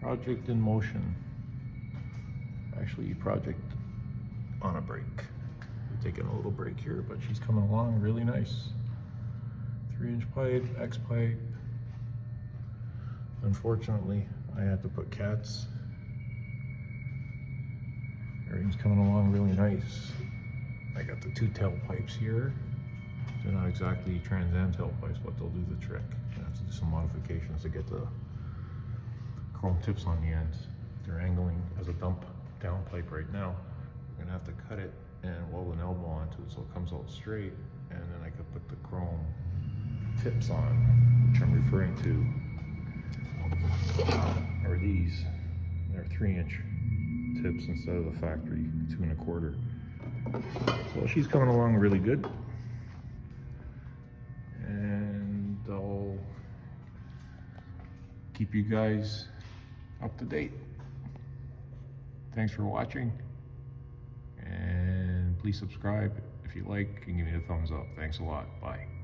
Project in motion. Actually, project on a break. We're taking a little break here, but she's coming along really nice. 3-inch pipe, X pipe. Unfortunately, I had to put cats. Everything's coming along really nice. I got the 2 tail pipes here. They're not exactly Trans Am tail pipes, but they'll do the trick. I have to do some modifications to get the chrome tips on the ends. They're angling as a dump down pipe right now. I'm gonna have to cut it and weld an elbow onto it so it comes out straight, and then I could put the chrome tips on, which I'm referring to are these. They're 3-inch tips instead of the factory 2 1/4. So she's coming along really good, and I'll keep you guys up to date. Thanks for watching, and please subscribe if you like and give me a thumbs up. Thanks a lot. Bye.